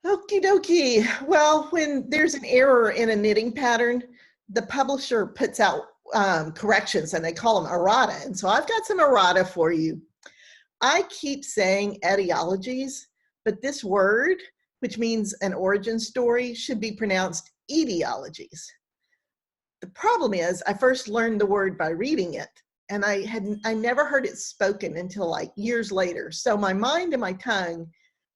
Okie dokie. Well, when there's an error in a knitting pattern, the publisher puts out corrections and they call them errata. And so I've got some errata for you. I keep saying etiologies, but this word, which means an origin story, should be pronounced etiologies. The problem is I first learned the word by reading it, and I never heard it spoken until like years later. So my mind and my tongue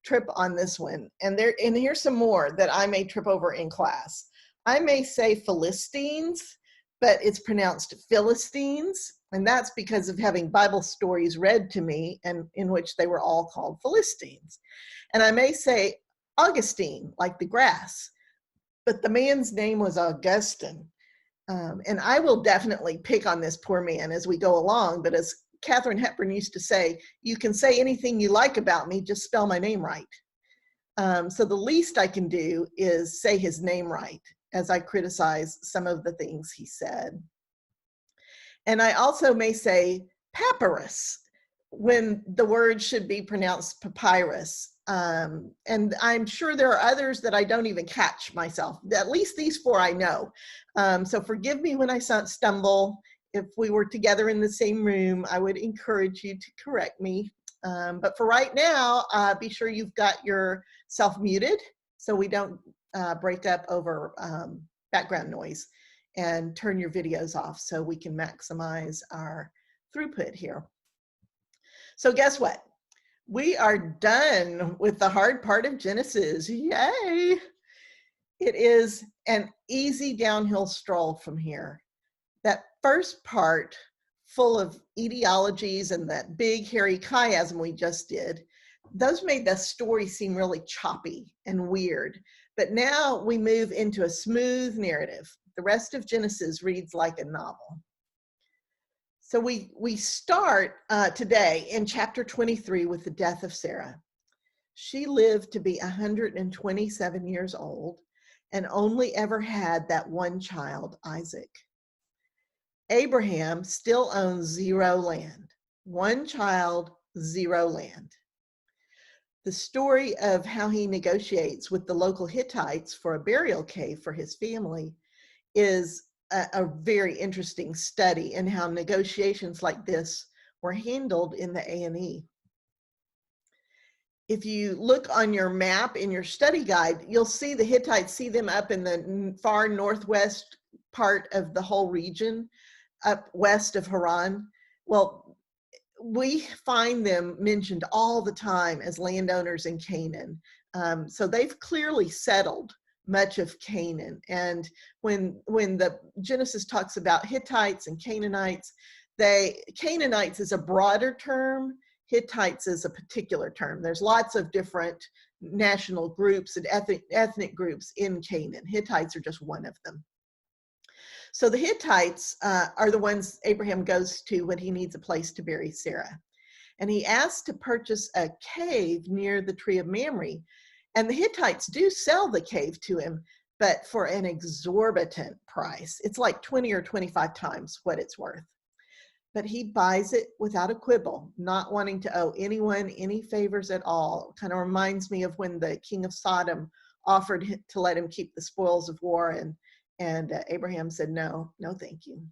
trip on this one. And here's some more that I may trip over in class. I may say Philistines, but it's pronounced Philistines. And that's because of having Bible stories read to me and in which they were all called Philistines. And I may say Augustine, like the grass, but the man's name was Augustine. And I will definitely pick on this poor man as we go along, but as Katharine Hepburn used to say, you can say anything you like about me, just spell my name right. So the least I can do is say his name right as I criticize some of the things he said. And I also may say papyrus when the word should be pronounced papyrus. And I'm sure there are others that I don't even catch myself. At least these four I know. So forgive me when I stumble. If we were together in the same room, I would encourage you to correct me. But for right now, be sure you've got yourself muted so we don't break up over background noise, and turn your videos off so we can maximize our throughput here. So guess what? We are done with the hard part of Genesis. Yay! It is an easy downhill stroll from here. That first part, full of etiologies and that big hairy chiasm we just did, those made the story seem really choppy and weird. But now we move into a smooth narrative. The rest of Genesis reads like a novel. So we start today in chapter 23 with the death of Sarah. She lived to be 127 years old and only ever had that one child, Isaac. Abraham still owns 0 land. One child, 0 land. The story of how he negotiates with the local Hittites for a burial cave for his family is a very interesting study in how negotiations like this were handled in the A&E. If you look on your map in your study guide, you'll see the Hittites, see them up in the far northwest part of the whole region, up west of Haran. Well, we find them mentioned all the time as landowners in Canaan. So they've clearly settled much of Canaan. And when the Genesis talks about Hittites and Canaanites, Canaanites is a broader term. Hittites is a particular term. There's lots of different national groups and ethnic groups in Canaan. Hittites are just one of them. So the Hittites are the ones Abraham goes to when he needs a place to bury Sarah. And he asks to purchase a cave near the tree of Mamre. And the Hittites do sell the cave to him, but for an exorbitant price. It's like 20 or 25 times what it's worth. But he buys it without a quibble, not wanting to owe anyone any favors at all. Kind of reminds me of when the king of Sodom offered to let him keep the spoils of war, and Abraham said, no, thank you.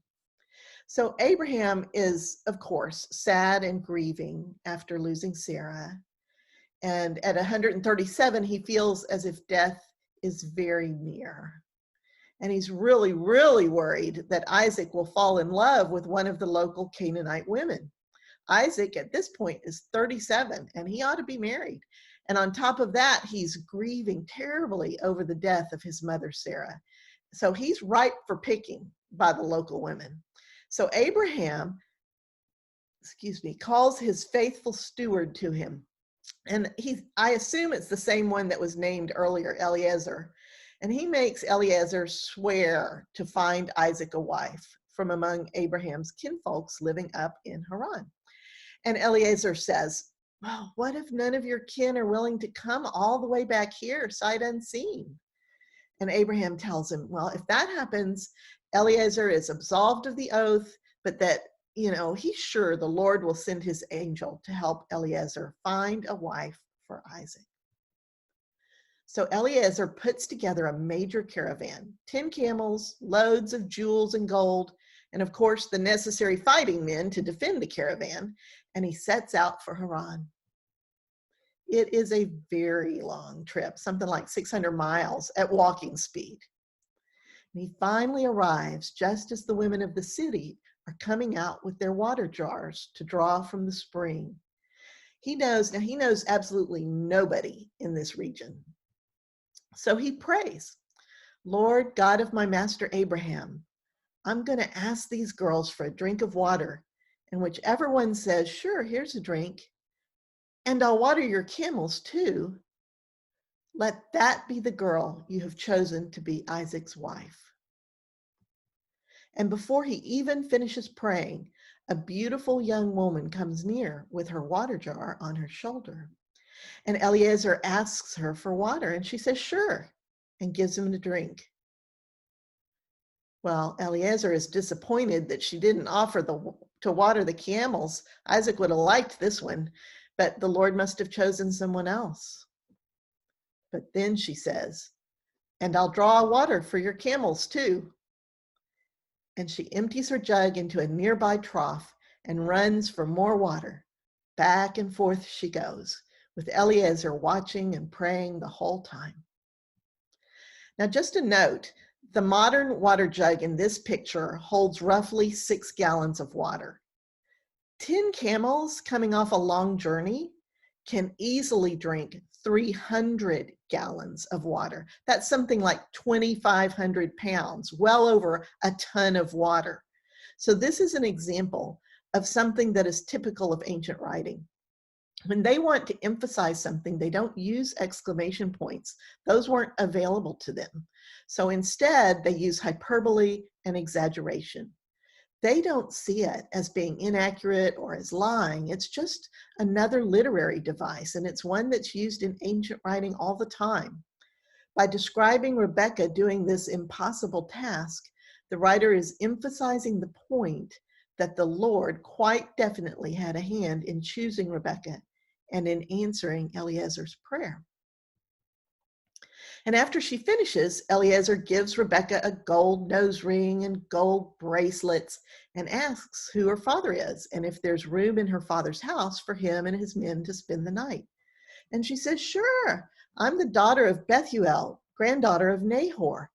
So Abraham is, of course, sad and grieving after losing Sarah. And at 137, he feels as if death is very near. And he's really, really worried that Isaac will fall in love with one of the local Canaanite women. Isaac at this point is 37 and he ought to be married. And on top of that, he's grieving terribly over the death of his mother, Sarah. So he's ripe for picking by the local women. So Abraham, calls his faithful steward to him. And I assume it's the same one that was named earlier, Eliezer. And he makes Eliezer swear to find Isaac a wife from among Abraham's kinfolks living up in Haran. And Eliezer says, well, what if none of your kin are willing to come all the way back here, sight unseen? And Abraham tells him, well, if that happens, Eliezer is absolved of the oath, but that, he's sure the Lord will send his angel to help Eliezer find a wife for Isaac. So Eliezer puts together a major caravan, 10 camels, loads of jewels and gold, and of course the necessary fighting men to defend the caravan, and he sets out for Haran. It is a very long trip, something like 600 miles at walking speed. And he finally arrives just as the women of the city are coming out with their water jars to draw from the spring. He knows absolutely nobody in this region. So he prays, Lord God of my master Abraham, I'm going to ask these girls for a drink of water. And whichever one says, sure, here's a drink, and I'll water your camels too, let that be the girl you have chosen to be Isaac's wife. And before he even finishes praying, a beautiful young woman comes near with her water jar on her shoulder. And Eliezer asks her for water, and she says, sure, and gives him a drink. Well, Eliezer is disappointed that she didn't offer to water the camels. Isaac would have liked this one, but the Lord must have chosen someone else. But then she says, and I'll draw water for your camels too. And she empties her jug into a nearby trough and runs for more water. Back and forth she goes, with Eliezer watching and praying the whole time. Now, just a note, the modern water jug in this picture holds roughly 6 gallons of water. 10 camels coming off a long journey can easily drink 300 gallons of water. That's something like 2,500 pounds, well over a ton of water. So this is an example of something that is typical of ancient writing. When they want to emphasize something, they don't use exclamation points. Those weren't available to them. So instead, they use hyperbole and exaggeration. They don't see it as being inaccurate or as lying. It's just another literary device, and it's one that's used in ancient writing all the time. By describing Rebekah doing this impossible task, the writer is emphasizing the point that the Lord quite definitely had a hand in choosing Rebekah and in answering Eliezer's prayer. And after she finishes, Eliezer gives Rebekah a gold nose ring and gold bracelets and asks who her father is and if there's room in her father's house for him and his men to spend the night. And she says, sure, I'm the daughter of Bethuel, granddaughter of Nahor.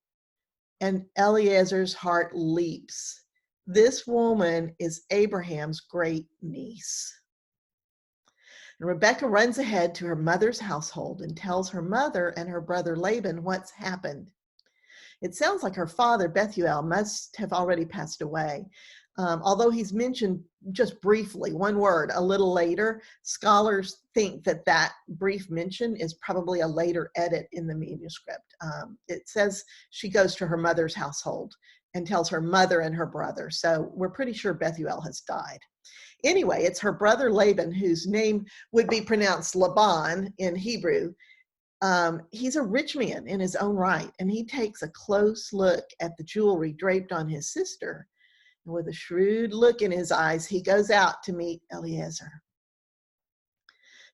And Eliezer's heart leaps. This woman is Abraham's great niece. And Rebekah runs ahead to her mother's household and tells her mother and her brother Laban what's happened. It sounds like her father, Bethuel, must have already passed away. Although he's mentioned just briefly, one word, a little later, scholars think that that brief mention is probably a later edit in the manuscript. It says she goes to her mother's household and tells her mother and her brother. So we're pretty sure Bethuel has died. Anyway, it's her brother Laban, whose name would be pronounced Laban in Hebrew. He's a rich man in his own right, and he takes a close look at the jewelry draped on his sister. And with a shrewd look in his eyes, he goes out to meet Eliezer.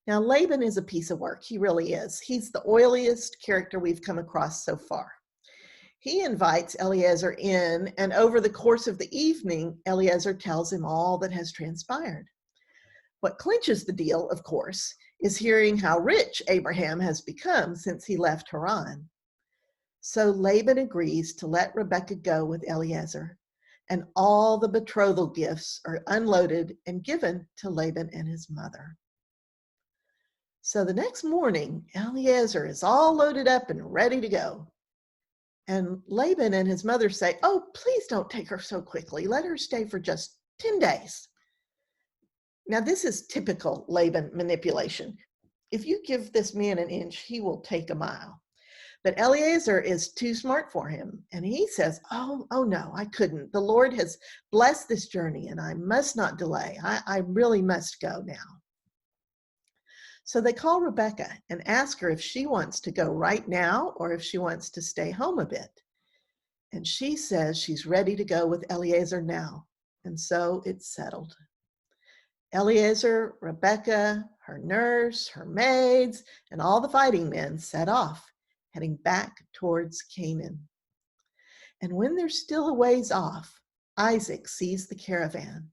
Now, Laban is a piece of work. He really is. He's the oiliest character we've come across so far. He invites Eliezer in, and over the course of the evening, Eliezer tells him all that has transpired. What clinches the deal, of course, is hearing how rich Abraham has become since he left Haran. So Laban agrees to let Rebekah go with Eliezer, and all the betrothal gifts are unloaded and given to Laban and his mother. So the next morning, Eliezer is all loaded up and ready to go. And Laban and his mother say, oh, please don't take her so quickly. Let her stay for just 10 days. Now, this is typical Laban manipulation. If you give this man an inch, he will take a mile. But Eliezer is too smart for him. And he says, oh no, I couldn't. The Lord has blessed this journey and I must not delay. I really must go now. So they call Rebekah and ask her if she wants to go right now or if she wants to stay home a bit. And she says she's ready to go with Eliezer now. And so it's settled. Eliezer, Rebekah, her nurse, her maids, and all the fighting men set off. heading back towards Canaan. And when they're still a ways off, Isaac sees the caravan,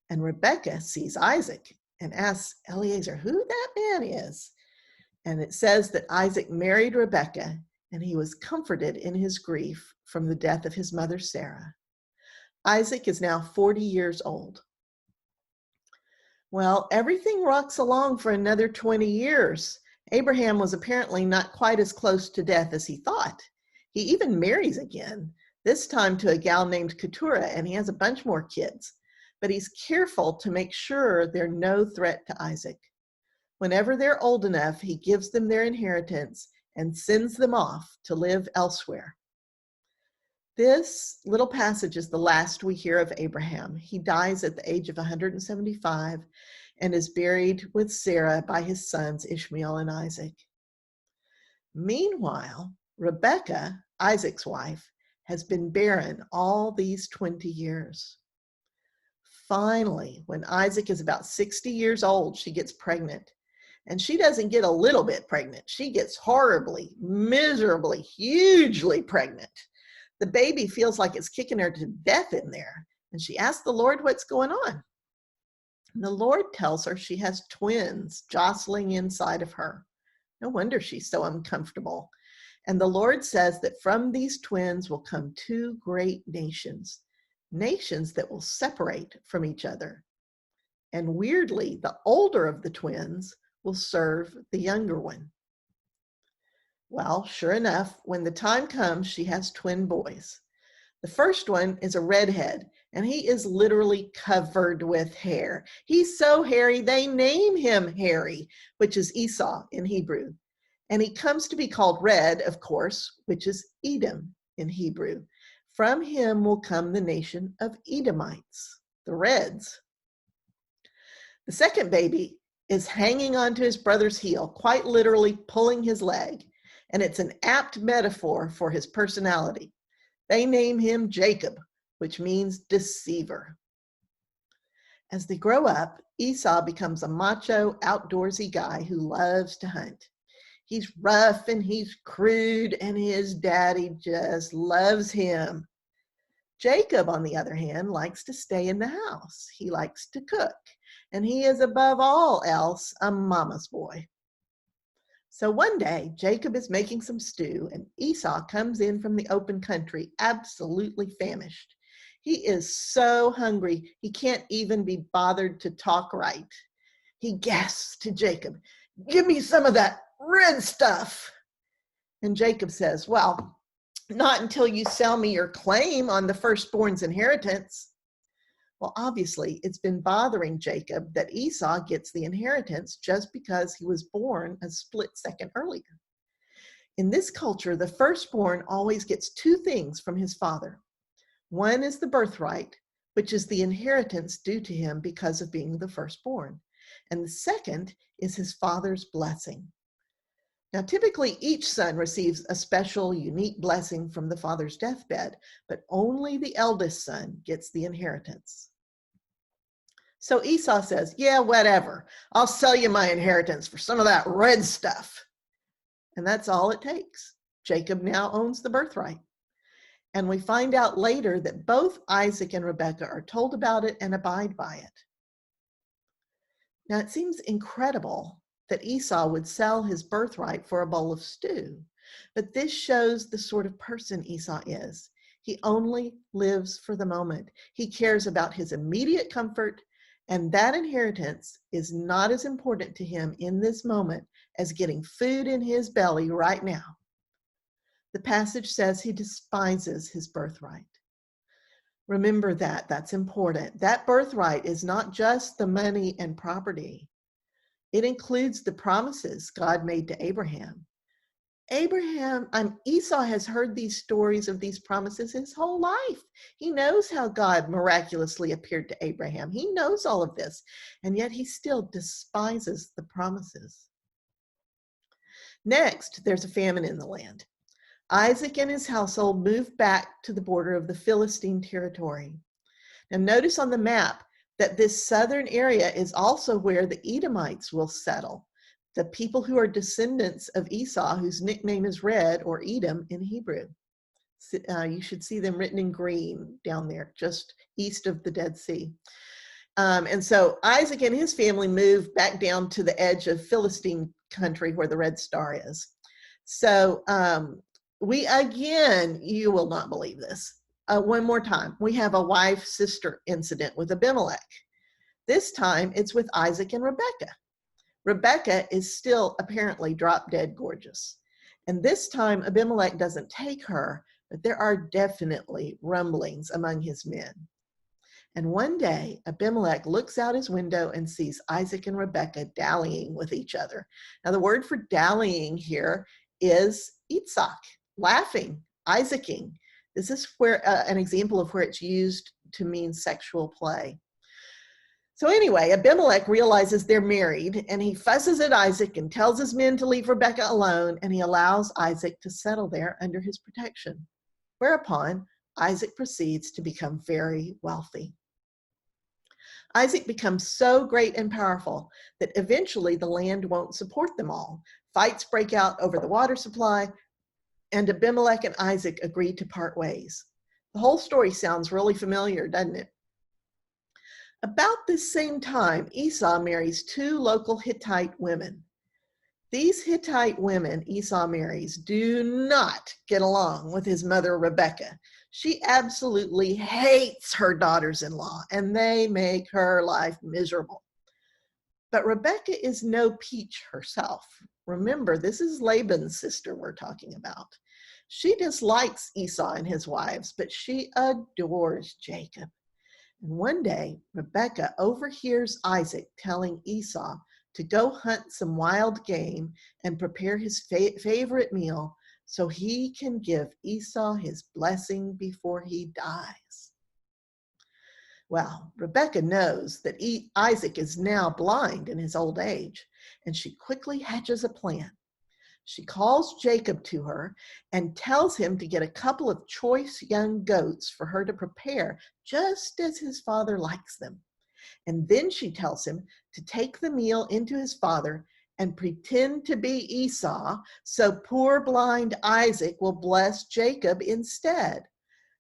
and Rebekah sees Isaac and asks Eliezer who that man is. And it says that Isaac married Rebekah, and he was comforted in his grief from the death of his mother Sarah. Isaac is now 40 years old. Well, everything rocks along for another 20 years. Abraham was apparently not quite as close to death as he thought. He even marries again, this time to a gal named Keturah, and he has a bunch more kids. But he's careful to make sure they're no threat to Isaac. Whenever they're old enough, he gives them their inheritance and sends them off to live elsewhere. This little passage is the last we hear of Abraham. He dies at the age of 175 and is buried with Sarah by his sons Ishmael and Isaac. Meanwhile, Rebekah, Isaac's wife, has been barren all these 20 years. Finally, when Isaac is about 60 years old, she gets pregnant. And she doesn't get a little bit pregnant. She gets horribly, miserably, hugely pregnant. The baby feels like it's kicking her to death in there. And she asks the Lord what's going on. And the Lord tells her she has twins jostling inside of her. No wonder she's so uncomfortable. And the Lord says that from these twins will come two great nations, nations that will separate from each other. And weirdly, the older of the twins will serve the younger one. Well, sure enough, when the time comes, she has twin boys. The first one is a redhead, and he is literally covered with hair. He's so hairy, they name him Hairy, which is Esau in Hebrew. And he comes to be called Red, of course, which is Edom in Hebrew. From him will come the nation of Edomites, the Reds. The second baby is hanging onto his brother's heel, quite literally pulling his leg. And it's an apt metaphor for his personality. They name him Jacob, which means deceiver. As they grow up, Esau becomes a macho, outdoorsy guy who loves to hunt. He's rough and he's crude, and his daddy just loves him. Jacob, on the other hand, likes to stay in the house. He likes to cook, and he is above all else a mama's boy. So one day, Jacob is making some stew, and Esau comes in from the open country, absolutely famished. He is so hungry, he can't even be bothered to talk right. He gasps to Jacob, "Give me some of that red stuff." And Jacob says, "Well, not until you sell me your claim on the firstborn's inheritance." Well, obviously, it's been bothering Jacob that Esau gets the inheritance just because he was born a split second earlier. In this culture, the firstborn always gets two things from his father. One is the birthright, which is the inheritance due to him because of being the firstborn. And the second is his father's blessing. Now, typically, each son receives a special, unique blessing from the father's deathbed, but only the eldest son gets the inheritance. So Esau says, "Yeah, whatever. I'll sell you my inheritance for some of that red stuff." And that's all it takes. Jacob now owns the birthright. And we find out later that both Isaac and Rebekah are told about it and abide by it. Now, it seems incredible that Esau would sell his birthright for a bowl of stew, but this shows the sort of person Esau is. He only lives for the moment. He cares about his immediate comfort, and that inheritance is not as important to him in this moment as getting food in his belly right now. The passage says he despises his birthright. Remember that, that's important. That birthright is not just the money and property. It includes the promises God made to Abraham. Esau has heard these stories of these promises his whole life. He knows how God miraculously appeared to Abraham. He knows all of this, and yet he still despises the promises. Next, there's a famine in the land. Isaac and his household moved back to the border of the Philistine territory. Now notice on the map that this southern area is also where the Edomites will settle. the people who are descendants of Esau, whose nickname is Red or Edom in Hebrew. You should see them written in green down there, just east of the Dead Sea. And so Isaac and his family moved back down to the edge of Philistine country where the Red Star is. So we, again, you will not believe this. One more time, we have a wife-sister incident with Abimelech. This time it's with Isaac and Rebekah. Rebekah is still apparently drop dead gorgeous. And this time Abimelech doesn't take her, but there are definitely rumblings among his men. And one day Abimelech looks out his window and sees Isaac and Rebekah dallying with each other. Now the word for dallying here is itzak, laughing, Isaacing. This is where an example of where it's used to mean sexual play. So anyway, Abimelech realizes they're married, and he fusses at Isaac and tells his men to leave Rebekah alone, and he allows Isaac to settle there under his protection. Whereupon Isaac proceeds to become very wealthy. Isaac becomes so great and powerful that eventually the land won't support them all. Fights break out over the water supply, and Abimelech and Isaac agree to part ways. The whole story sounds really familiar, doesn't it? About this same time, Esau marries 2 local Hittite women. These Hittite women Esau marries do not get along with his mother, Rebekah. She absolutely hates her daughters-in-law, and they make her life miserable. But Rebekah is no peach herself. Remember, this is Laban's sister we're talking about. She dislikes Esau and his wives, but she adores Jacob. And one day, Rebekah overhears Isaac telling Esau to go hunt some wild game and prepare his favorite meal so he can give Esau his blessing before he dies. Well, Rebekah knows that Isaac is now blind in his old age, and she quickly hatches a plan. She calls Jacob to her and tells him to get a couple of choice young goats for her to prepare just as his father likes them. And then she tells him to take the meal into his father and pretend to be Esau, so poor blind Isaac will bless Jacob instead.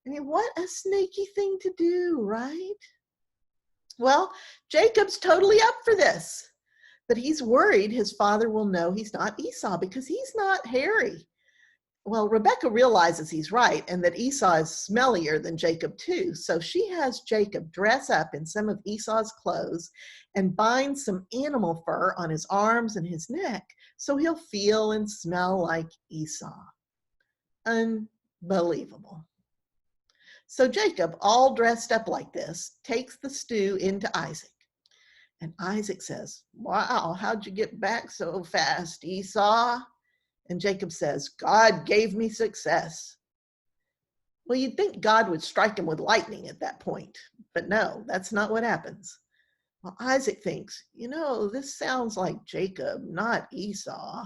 I mean, what a snaky thing to do, right? Well, Jacob's totally up for this. But he's worried his father will know he's not Esau because he's not hairy. Well, Rebekah realizes he's right and that Esau is smellier than Jacob too. So she has Jacob dress up in some of Esau's clothes and bind some animal fur on his arms and his neck so he'll feel and smell like Esau. Unbelievable. So Jacob, all dressed up like this, takes the stew into Isaac. And Isaac says, "Wow, how'd you get back so fast, Esau?" And Jacob says, "God gave me success." Well, you'd think God would strike him with lightning at that point, but no, that's not what happens. Well, Isaac thinks, this sounds like Jacob, not Esau.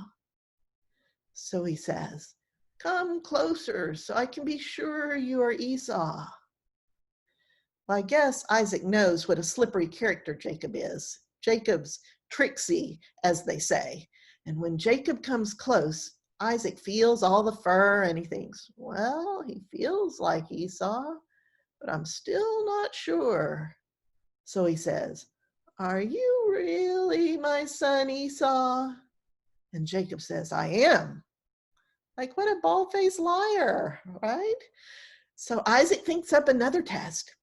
So he says, "Come closer so I can be sure you are Esau." Well, I guess Isaac knows what a slippery character Jacob is. Jacob's tricksy, as they say. And when Jacob comes close, Isaac feels all the fur and he thinks, well, he feels like Esau, but I'm still not sure. So he says, "Are you really my son Esau?" And Jacob says, "I am." Like, what a bald-faced liar, right? So Isaac thinks up another test.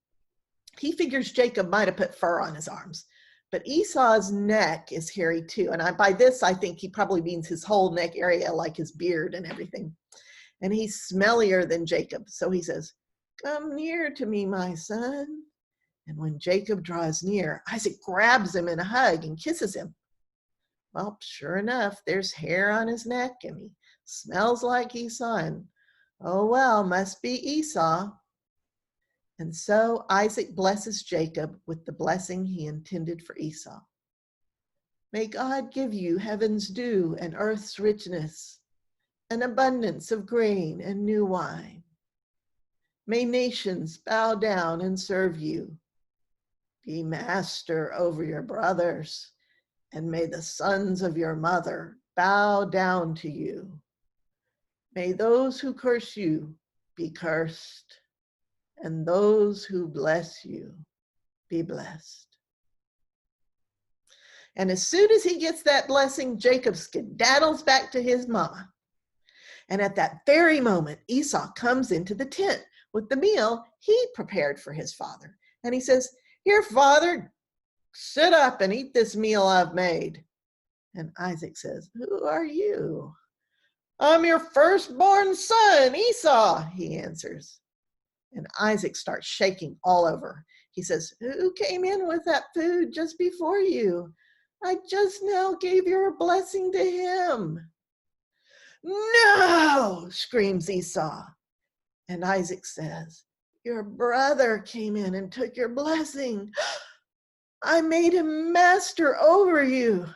He figures Jacob might have put fur on his arms, but Esau's neck is hairy too. And by this, I think he probably means his whole neck area, like his beard and everything. And he's smellier than Jacob. So he says, "Come near to me, my son." And when Jacob draws near, Isaac grabs him in a hug and kisses him. Well, sure enough, there's hair on his neck and he smells like Esau. And oh, well, must be Esau. And so Isaac blesses Jacob with the blessing he intended for Esau. "May God give you heaven's dew and earth's richness, an abundance of grain and new wine. May nations bow down and serve you. Be master over your brothers. and may the sons of your mother bow down to you. May those who curse you be cursed, and those who bless you be blessed. And as soon as he gets that blessing, Jacob skedaddles back to his mama. And at that very moment, Esau comes into the tent with the meal he prepared for his father. And he says, "Here, father, sit up and eat this meal I've made." And Isaac says, "Who are you?" "I'm your firstborn son, Esau," he answers. And Isaac starts shaking all over. He says, "Who came in with that food just before you? I just now gave your blessing to him." "No!" screams Esau. And Isaac says, "Your brother came in and took your blessing. I made him master over you."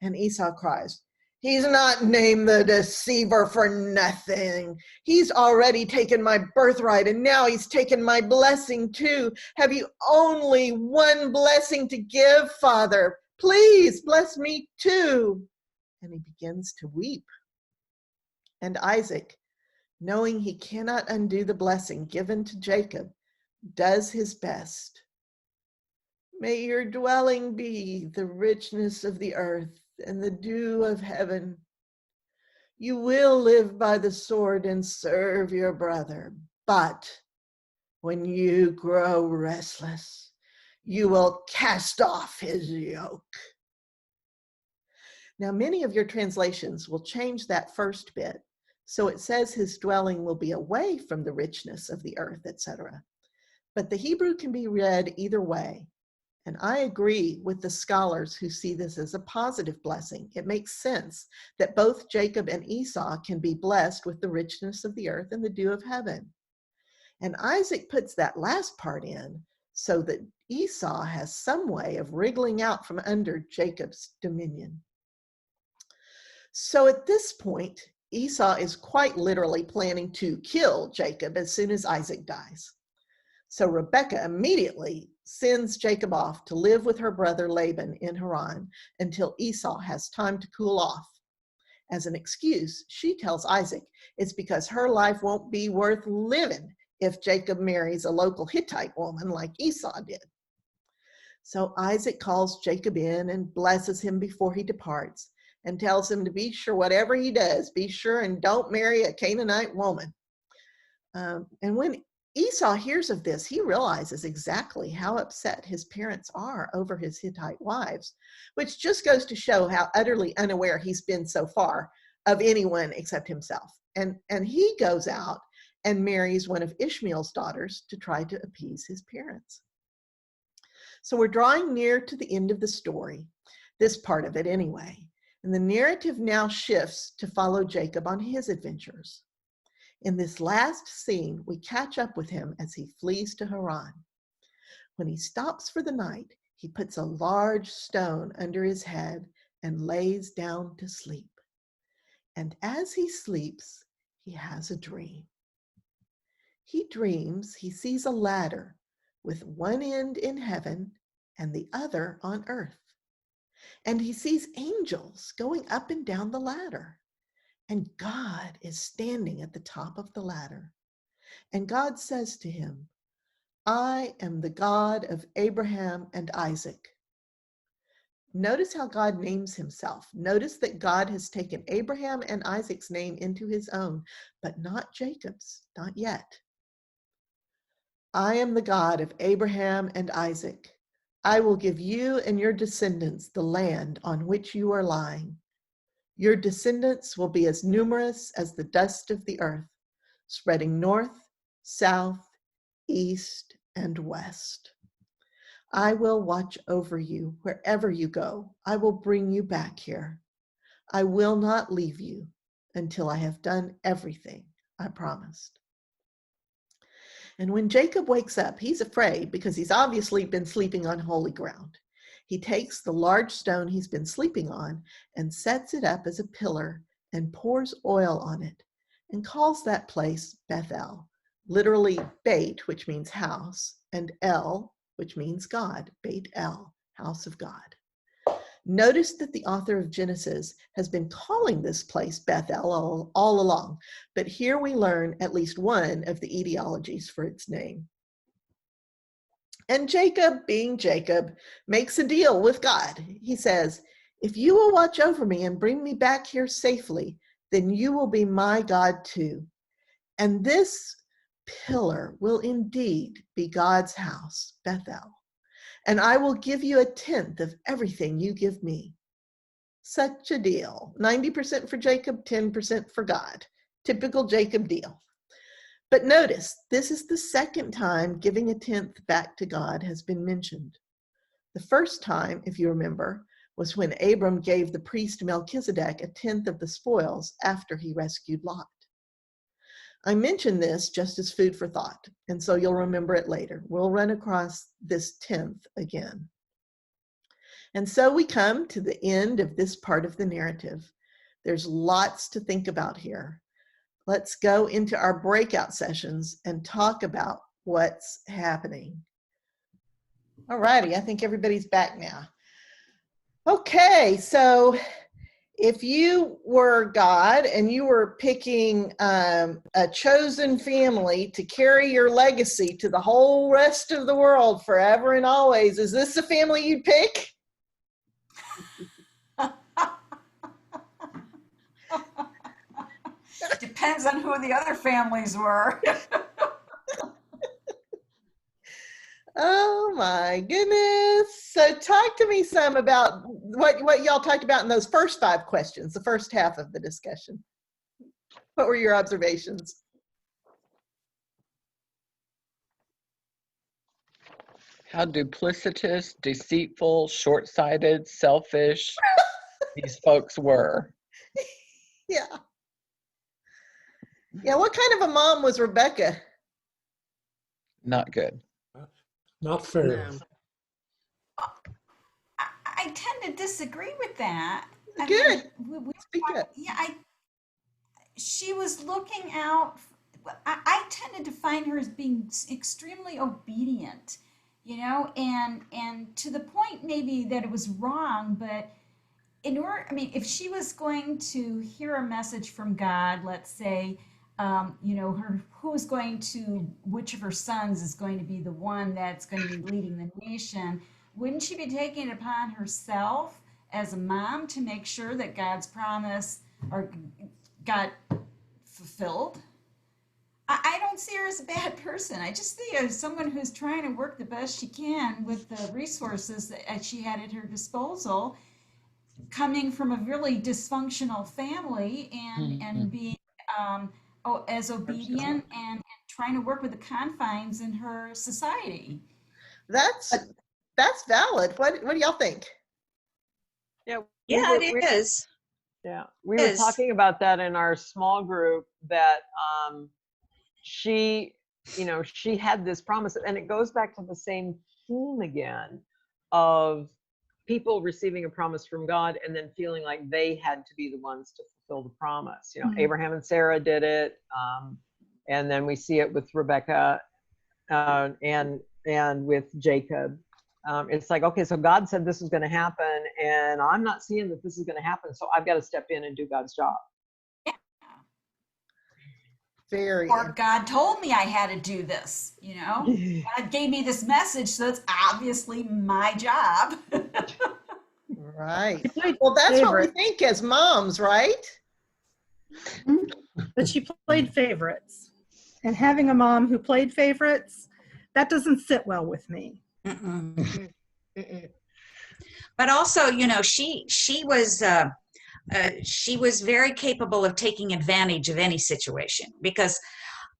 And Esau cries, "He's not named the deceiver for nothing. He's already taken my birthright, and now he's taken my blessing too. Have you only one blessing to give, Father? Please bless me too." And he begins to weep. And Isaac, knowing he cannot undo the blessing given to Jacob, does his best. "May your dwelling be the richness of the earth and the dew of heaven. You will live by the sword and serve your brother, but when you grow restless, you will cast off his yoke." Now, many of your translations will change that first bit. So it says his dwelling will be away from the richness of the earth, etc. But the Hebrew can be read either way. And I agree with the scholars who see this as a positive blessing. It makes sense that both Jacob and Esau can be blessed with the richness of the earth and the dew of heaven. And Isaac puts that last part in so that Esau has some way of wriggling out from under Jacob's dominion. So at this point, Esau is quite literally planning to kill Jacob as soon as Isaac dies. So Rebekah immediately sends Jacob off to live with her brother Laban in Haran until Esau has time to cool off. As an excuse, she tells Isaac it's because her life won't be worth living if Jacob marries a local Hittite woman like Esau did. So Isaac calls Jacob in and blesses him before he departs, and tells him to be sure whatever he does, be sure and don't marry a Canaanite woman. And when Esau hears of this, he realizes exactly how upset his parents are over his Hittite wives, which just goes to show how utterly unaware he's been so far of anyone except himself. And he goes out and marries one of Ishmael's daughters to try to appease his parents. So we're drawing near to the end of the story, this part of it anyway. And the narrative now shifts to follow Jacob on his adventures. In this last scene, we catch up with him as he flees to Haran. When he stops for the night, he puts a large stone under his head and lays down to sleep. And as he sleeps, he has a dream. He dreams he sees a ladder with one end in heaven and the other on earth. And he sees angels going up and down the ladder. And God is standing at the top of the ladder. And God says to him, "I am the God of Abraham and Isaac." Notice how God names himself. Notice that God has taken Abraham and Isaac's name into his own, but not Jacob's, not yet. "I am the God of Abraham and Isaac. I will give you and your descendants the land on which you are lying. Your descendants will be as numerous as the dust of the earth, spreading north, south, east, and west. I will watch over you wherever you go. I will bring you back here. I will not leave you until I have done everything I promised." And when Jacob wakes up, he's afraid because he's obviously been sleeping on holy ground. He takes the large stone he's been sleeping on and sets it up as a pillar and pours oil on it and calls that place Bethel, literally Beit, which means house, and El, which means God, Beit El, house of God. Notice that the author of Genesis has been calling this place Bethel all along, but here we learn at least one of the etiologies for its name. And Jacob, being Jacob, makes a deal with God. He says, if you will watch over me and bring me back here safely, then you will be my God too. And this pillar will indeed be God's house, Bethel. And I will give you 1/10 of everything you give me. Such a deal. 90% for Jacob, 10% for God. Typical Jacob deal. But notice, this is the second time giving 1/10 back to God has been mentioned. The first time, if you remember, was when Abram gave the priest Melchizedek 1/10 of the spoils after he rescued Lot. I mention this just as food for thought, and so you'll remember it later. We'll run across this 1/10 again. And so we come to the end of this part of the narrative. There's lots to think about here. Let's go into our breakout sessions and talk about what's happening. All righty, I think everybody's back now. Okay, so if you were God and you were picking a chosen family to carry your legacy to the whole rest of the world forever and always, is this the family you'd pick? Depends on who the other families were. Oh my goodness. So talk to me some about what y'all talked about in those first 5 questions, the first half of the discussion. What were your observations? How duplicitous, deceitful, short-sighted, selfish these folks were. Yeah. Yeah, what kind of a mom was Rebekah? Not good. Not fair. No. I tend to disagree with that. Good. Speak up. Yeah, she was looking out. I tended to find her as being extremely obedient, you know, and to the point maybe that it was wrong, but in order, I mean, if she was going to hear a message from God, let's say, you know, which of her sons is going to be the one that's going to be leading the nation, wouldn't she be taking it upon herself as a mom to make sure that God's promise got fulfilled? I don't see her as a bad person. I just see her as someone who's trying to work the best she can with the resources that she had at her disposal, coming from a really dysfunctional family and being as obedient and trying to work with the confines in her society. That's valid. What do y'all think? Yeah, It is. Yeah, we were talking about that in our small group, that she had this promise, and it goes back to the same theme again of people receiving a promise from God and then feeling like they had to be the ones to fulfill the promise. You know, Abraham and Sarah did it, and then we see it with Rebekah and with Jacob. It's like, okay, so God said this is going to happen, and I'm not seeing that this is going to happen, so I've got to step in and do God's job. Or God told me I had to do this, you know? God gave me this message, so it's obviously my job. Right. Well, that's what we think as moms, right? But she played favorites. And having a mom who played favorites, that doesn't sit well with me. But also, you know, she was very capable of taking advantage of any situation, because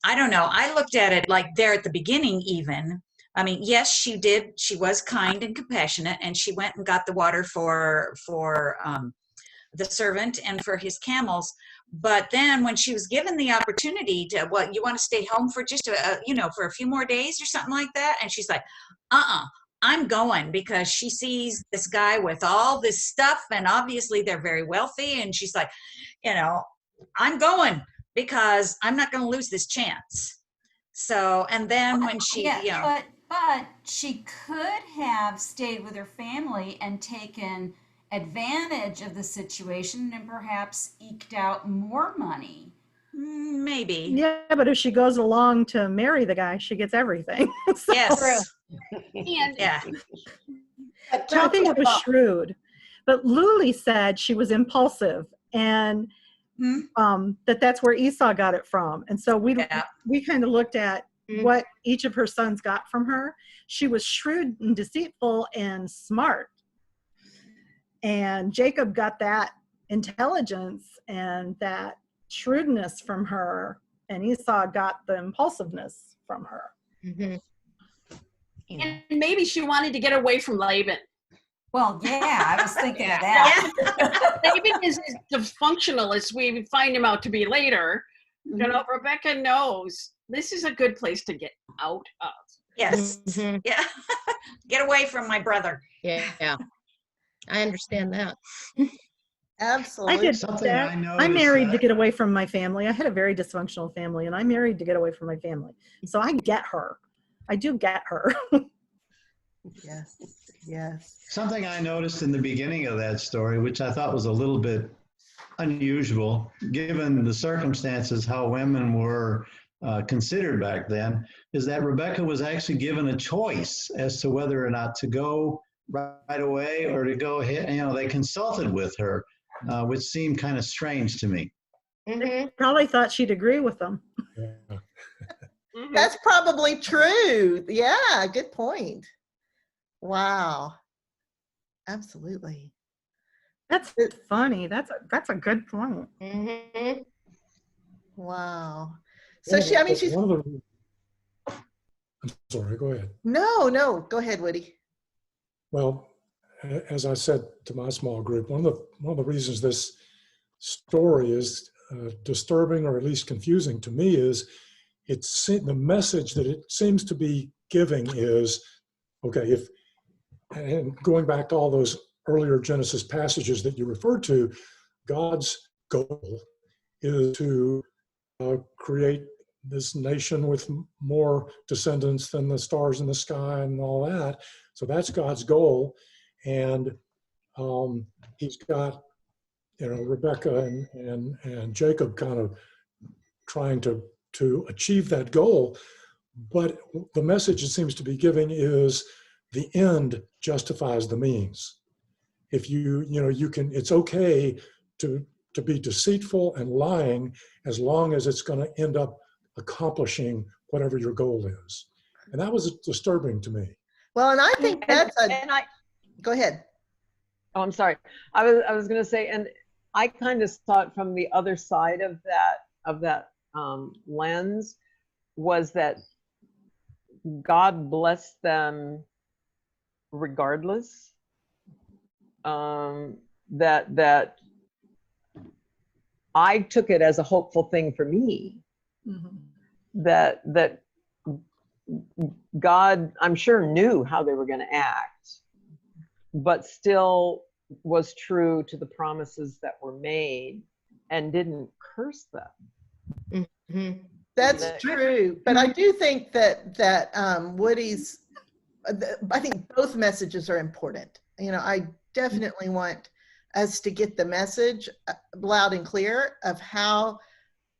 I don't know, I looked at it like there at the beginning even. I mean, yes, she did. She was kind and compassionate, and she went and got the water for the servant and for his camels. But then when she was given the opportunity to, what, you want to stay home for just for a few more days or something like that? And she's like, I'm going, because she sees this guy with all this stuff, and obviously they're very wealthy. And she's like, you know, I'm going because I'm not going to lose this chance. So, and then when she, but she could have stayed with her family and taken advantage of the situation and perhaps eked out more money. Maybe. Yeah, but if she goes along to marry the guy, she gets everything. So- Yes. And Yeah. So I think it was shrewd. But Luli said she was impulsive and that's where Esau got it from. And so we kind of looked at what each of her sons got from her. She was shrewd and deceitful and smart. And Jacob got that intelligence and that shrewdness from her, and Esau got the impulsiveness from her. Mhm. And maybe she wanted to get away from Laban. Well, yeah, I was thinking of that. Laban is as dysfunctional as we find him out to be later. You know, Rebecca knows this is a good place to get out of. Yes. Yeah. Get away from my brother. Yeah. I understand that. Absolutely. I did Something that. I I noticed married that- to get away from my family. I had a very dysfunctional family, and I married to get away from my family. So I get her. I do get her. Yes. Yes. Something I noticed in the beginning of that story, which I thought was a little bit unusual, given the circumstances, how women were considered back then, is that Rebecca was actually given a choice as to whether or not to go right away or to go ahead. You know, they consulted with her, which seemed kind of strange to me. Probably thought she'd agree with them. Yeah. That's probably true. Yeah, good point. Wow. Absolutely. That's funny. That's a good point. Wow. So she's One of the, I'm sorry, go ahead. no, go ahead, Woody. Well, as I said to my small group, one of the reasons this story is disturbing or at least confusing to me is the message that it seems to be giving is, okay, and going back to all those earlier Genesis passages that you referred to, God's goal is to create this nation with more descendants than the stars in the sky and all that. So that's God's goal. And he's got, Rebecca and Jacob kind of trying to achieve that goal. But the message it seems to be giving is the end justifies the means. If you can, it's okay to be deceitful and lying as long as it's going to end up accomplishing whatever your goal is. And that was disturbing to me. Well, and I think go ahead. Oh, I'm sorry. I was going to say, and I kind of saw it from the other side of that lens, was that God blessed them regardless. That I took it as a hopeful thing for me. That God, I'm sure, knew how they were going to act, but still was true to the promises that were made and didn't curse them. That's true. But I do think that Woody's, I think both messages are important. I definitely want us to get the message loud and clear of how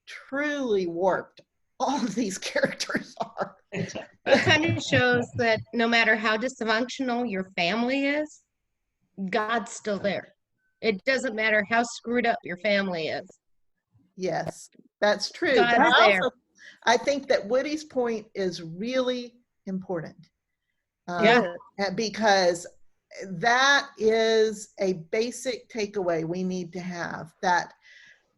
truly warped all of these characters are. It kind of shows that no matter how dysfunctional your family is, God's still there. It doesn't matter how screwed up your family is. Yes, that's true. God's But there. I think that Woody's point is really important. Because that is a basic takeaway we need to have, that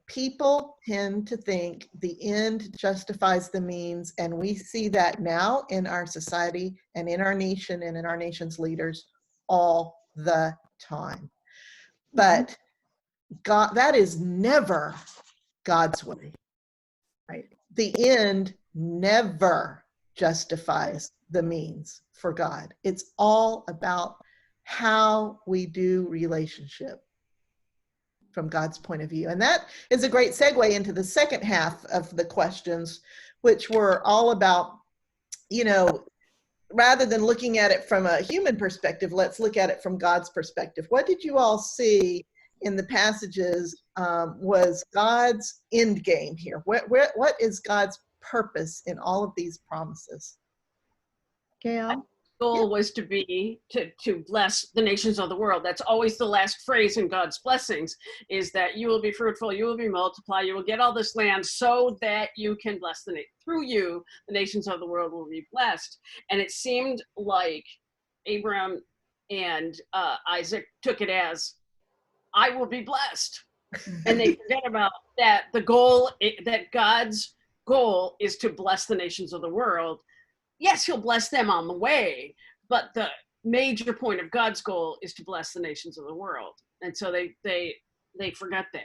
people tend to think the end justifies the means, and we see that now in our society and in our nation and in our nation's leaders all the time. But God, that is never God's way. Right? The end never justifies the means for God. It's all about how we do relationship from God's point of view. And that is a great segue into the second half of the questions, which were all about, rather than looking at it from a human perspective, let's look at it from God's perspective. What did you all see in the passages was God's end game here? What is God's purpose in all of these promises? Gail? Goal was to be to bless the nations of the world. That's always the last phrase in God's blessings, is that you will be fruitful, you will be multiply, you will get all this land so that you can bless through you, the nations of the world will be blessed. And it seemed like Abraham and Isaac took it as, I will be blessed. And they forget about that that God's goal is to bless the nations of the world. Yes, he'll bless them on the way, but the major point of God's goal is to bless the nations of the world. And so they forgot that.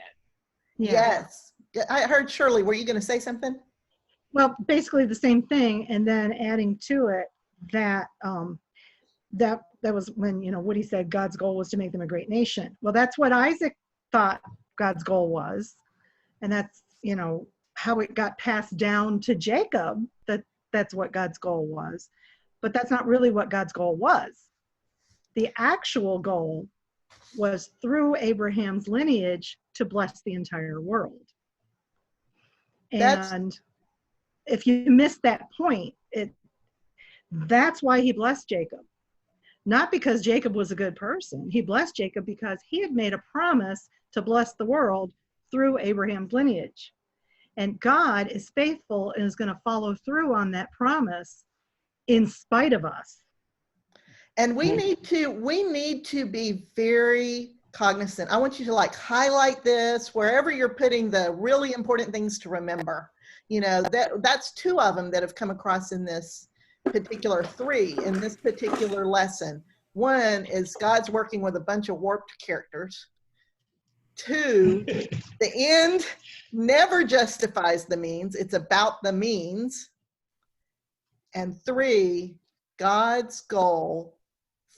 Yeah. Yes. I heard Shirley, were you going to say something? Well, basically the same thing, and then adding to it that that was when, Woody said God's goal was to make them a great nation. Well, that's what Isaac thought God's goal was, and that's how it got passed down to Jacob, that's what God's goal was. But that's not really what God's goal was. The actual goal was through Abraham's lineage to bless the entire world. And if you miss that point, that's why he blessed Jacob. Not because Jacob was a good person. He blessed Jacob because he had made a promise to bless the world through Abraham's lineage. And God is faithful and is going to follow through on that promise in spite of us. And we need to be very cognizant. I want you to highlight this wherever you're putting the really important things to remember. That's two of them that have come across in this particular three, in this particular lesson. One is God's working with a bunch of warped characters. Two, the end never justifies the means. It's about the means. And three, God's goal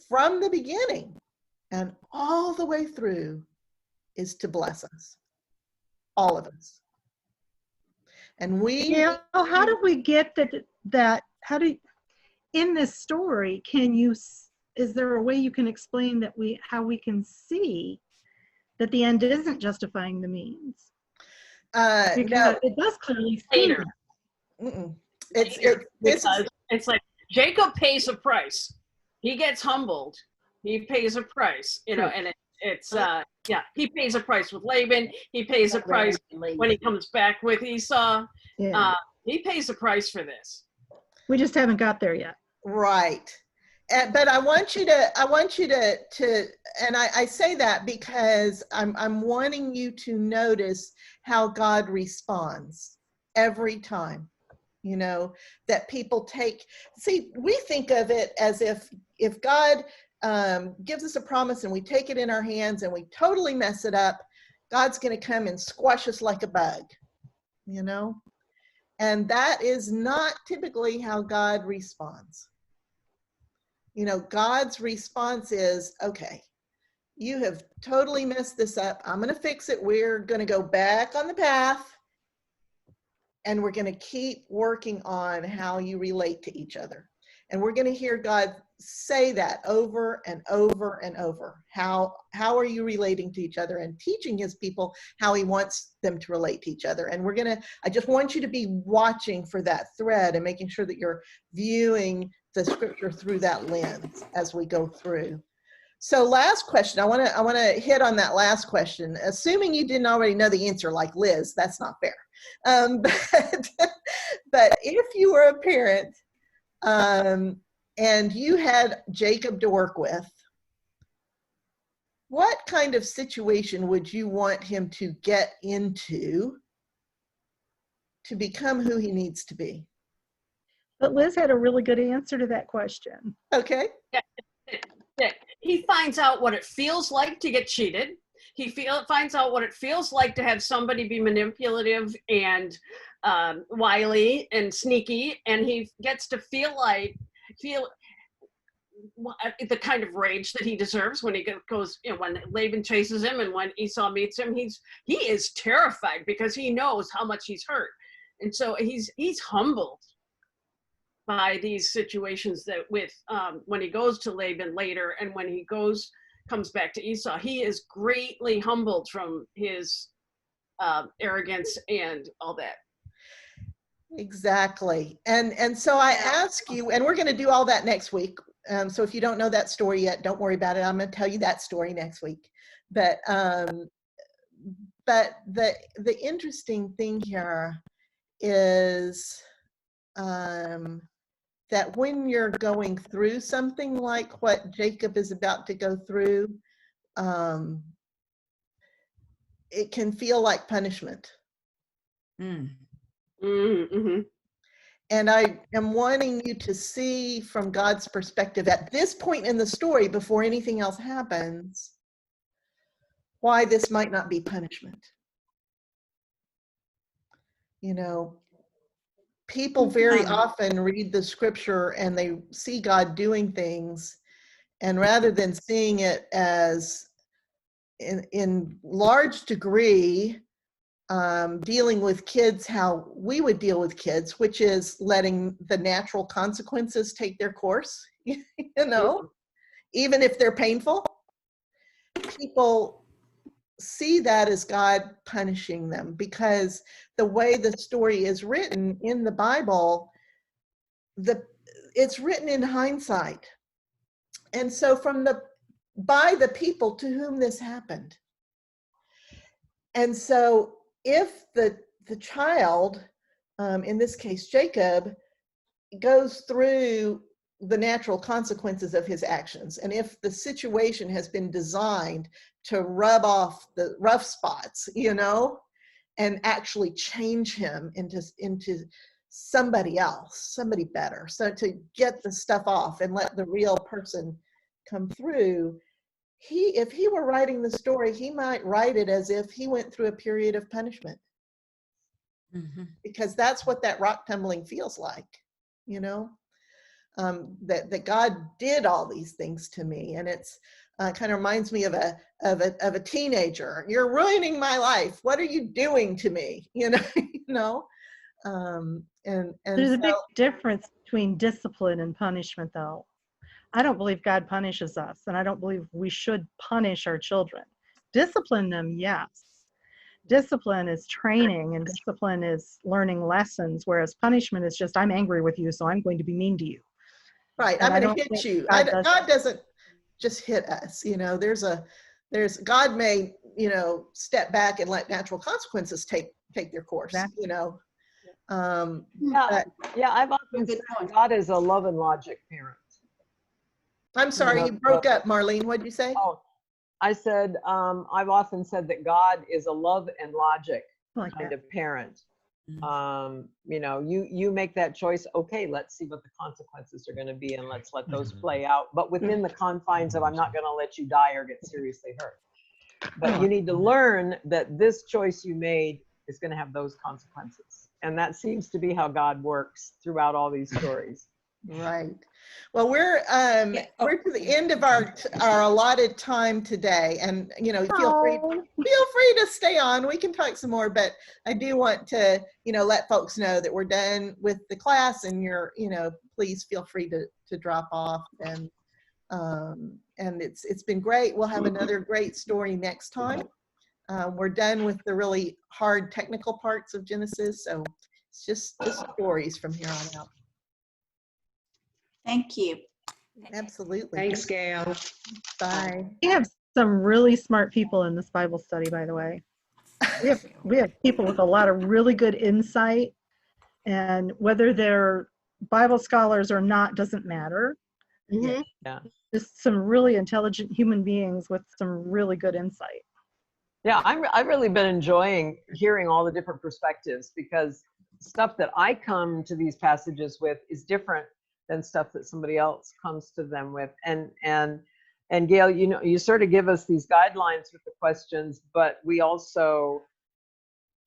from the beginning and all the way through is to bless us, all of us. And how do we get that in this story, is there a way you can explain how we can see that the end isn't justifying the means? Because no, it does clearly see that. It's like Jacob pays a price. He gets humbled. He pays a price, and he pays a price with Laban. He pays a price when he comes back with Esau. Yeah. He pays a price for this. We just haven't got there yet. Right. But I want you to, and I say that because I'm wanting you to notice how God responds every time, that people we think of it as if God gives us a promise and we take it in our hands and we totally mess it up, God's going to come and squash us like a bug, and that is not typically how God responds. God's response is, okay, you have totally messed this up. I'm going to fix it. We're going to go back on the path, and we're going to keep working on how you relate to each other. And we're going to hear God say that over and over and over. How are you relating to each other, and teaching his people how he wants them to relate to each other. And I just want you to be watching for that thread and making sure that you're viewing the scripture through that lens as we go through. So last question, I want to hit on that last question, assuming you didn't already know the answer like Liz. That's not fair. But if you were a parent and you had Jacob to work with, what kind of situation would you want him to get into to become who he needs to be? But Liz had a really good answer to that question. Okay. Yeah. He finds out what it feels like to get cheated. He finds out what it feels like to have somebody be manipulative and wily and sneaky, and he gets to feel the kind of rage that he deserves when he goes, when Laban chases him and when Esau meets him. He is terrified because he knows how much he's hurt, and so he's humbled. by these situations that with when he goes to Laban later and when he comes back to Esau, he is greatly humbled from his arrogance and all that. Exactly. And so I ask you, and we're going to do all that next week. So if you don't know that story yet, don't worry about it. I'm going to tell you that story next week. But the interesting thing here is that when you're going through something like what Jacob is about to go through, it can feel like punishment. Mm-hmm. And I am wanting you to see from God's perspective at this point in the story, before anything else happens, why this might not be punishment. You know, people very often read the scripture and they see God doing things, and rather than seeing it as in large degree dealing with kids how we would deal with kids, which is letting the natural consequences take their course, you know, even if they're painful, people see that as God punishing them, because the way the story is written in the Bible, it's written in hindsight. And so by the people to whom this happened. And so if the child, in this case Jacob, goes through the natural consequences of his actions, and if the situation has been designed to rub off the rough spots, you know, and actually change him into somebody else, somebody better, so to get the stuff off and let the real person come through, if he were writing the story, he might write it as if he went through a period of punishment. Because that's what that rock tumbling feels like, you know, that God did all these things to me. And it's kind of reminds me of a teenager. You're ruining my life. What are you doing to me? You know, and there's a big difference between discipline and punishment, though. I don't believe God punishes us, and I don't believe we should punish our children. Discipline them, yes. Discipline is training, and discipline is learning lessons, whereas punishment is just, I'm angry with you, so I'm going to be mean to you. Right, And I'm going to hit you. God doesn't just hit us, you know. God may, you know, step back and let natural consequences take their course, you know. I've often said God is a love and logic parent. I'm sorry, you broke up, Marlene. What did you say? Oh, I said, I've often said that God is a love and logic kind of parent. You know, you make that choice. Okay, let's see what the consequences are going to be, and let's let those play out. But within the confines of, I'm not going to let you die or get seriously hurt. But you need to learn that this choice you made is going to have those consequences. And that seems to be how God works throughout all these stories. Right. Well, we're to the end of our allotted time today, and you know, feel free to stay on. We can talk some more, but I do want to, you know, let folks know that we're done with the class, and you know, please feel free to drop off. And it's been great. We'll have another great story next time. We're done with the really hard technical parts of Genesis, so it's just stories from here on out. Thank you. Absolutely. Thanks, Gail. Bye. We have some really smart people in this Bible study, by the way. We have people with a lot of really good insight, and whether they're Bible scholars or not doesn't matter. Mm-hmm. Yeah. Just some really intelligent human beings with some really good insight. Yeah, I've really been enjoying hearing all the different perspectives, because stuff that I come to these passages with is different than stuff that somebody else comes to them with. And Gail, you know, you sort of give us these guidelines with the questions, but we also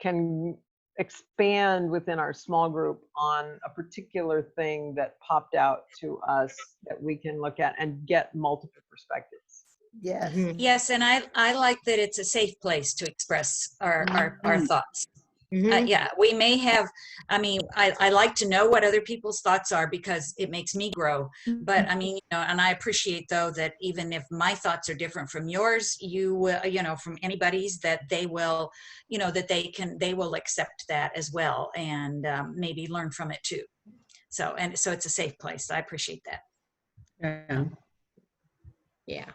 can expand within our small group on a particular thing that popped out to us that we can look at and get multiple perspectives. Yes. Yes, and I like that it's a safe place to express our thoughts. Mhm. Yeah, we may have, I mean, I like to know what other people's thoughts are because it makes me grow. But I mean, and I appreciate though that even if my thoughts are different from yours, you will, from anybody's, that they will, that they will accept that as well and maybe learn from it too. So it's a safe place. I appreciate that. Yeah.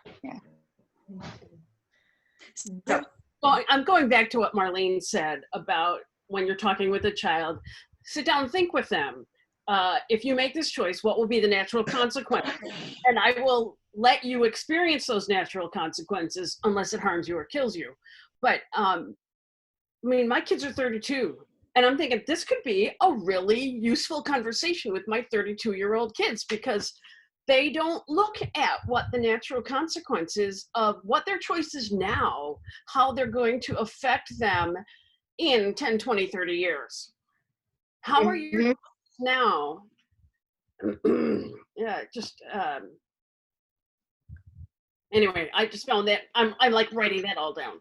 So, Well, I'm going back to what Marlene said about when you're talking with a child, sit down and think with them. If you make this choice, what will be the natural consequence? And I will let you experience those natural consequences unless it harms you or kills you. But I mean, my kids are 32, and I'm thinking this could be a really useful conversation with my 32-year-old kids, because they don't look at what the natural consequences of what their choices now, how they're going to affect them in 10, 20, 30 years. How are your Mhm. now? Yeah, just anyway, I just found that I'm like writing that all down.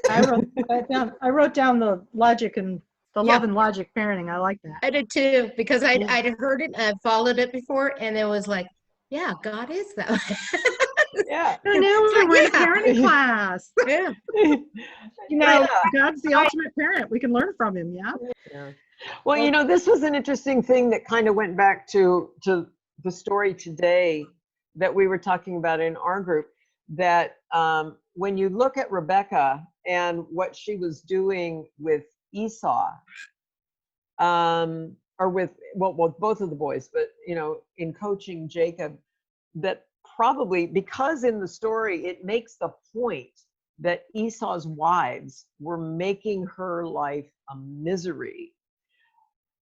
I wrote that down. I wrote down the logic and the Yeah. love and logic parenting. I like that. I did too, because I'd heard it, I'd followed it before, and it was like, yeah, God is that way. Yeah. So now It's like, we're in a yeah. parenting class. Yeah. God's the ultimate parent. We can learn from him. Yeah. Yeah. Well, this was an interesting thing that kind of went back to the story today that we were talking about in our group, that when you look at Rebekah and what she was doing with Esau, or with both of the boys, but in coaching Jacob, that probably, because in the story it makes the point that Esau's wives were making her life a misery.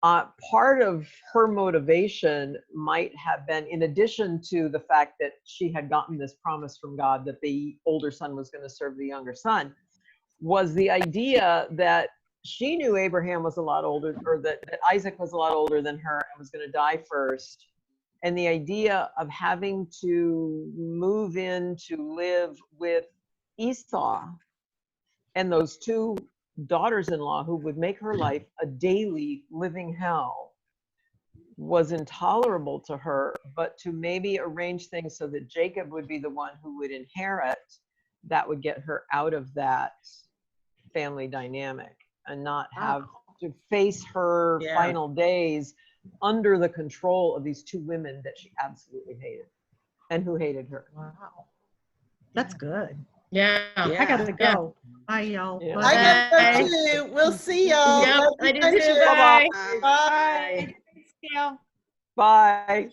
Part of her motivation might have been, in addition to the fact that she had gotten this promise from God that the older son was going to serve the younger son, was the idea that she knew Abraham was a lot older, or that Isaac was a lot older than her and was going to die first. And the idea of having to move in to live with Esau and those two daughters-in-law who would make her life a daily living hell was intolerable to her. But to maybe arrange things so that Jacob would be the one who would inherit, that would get her out of that family dynamic and not have to face her final days under the control of these two women that she absolutely hated and who hated her. Wow. That's good. Yeah. I gotta go. Bye, y'all. Yeah. I gotta Bye. go too. We'll see y'all. Yep, Love I you, do too. friendship. Bye. Bye. Bye.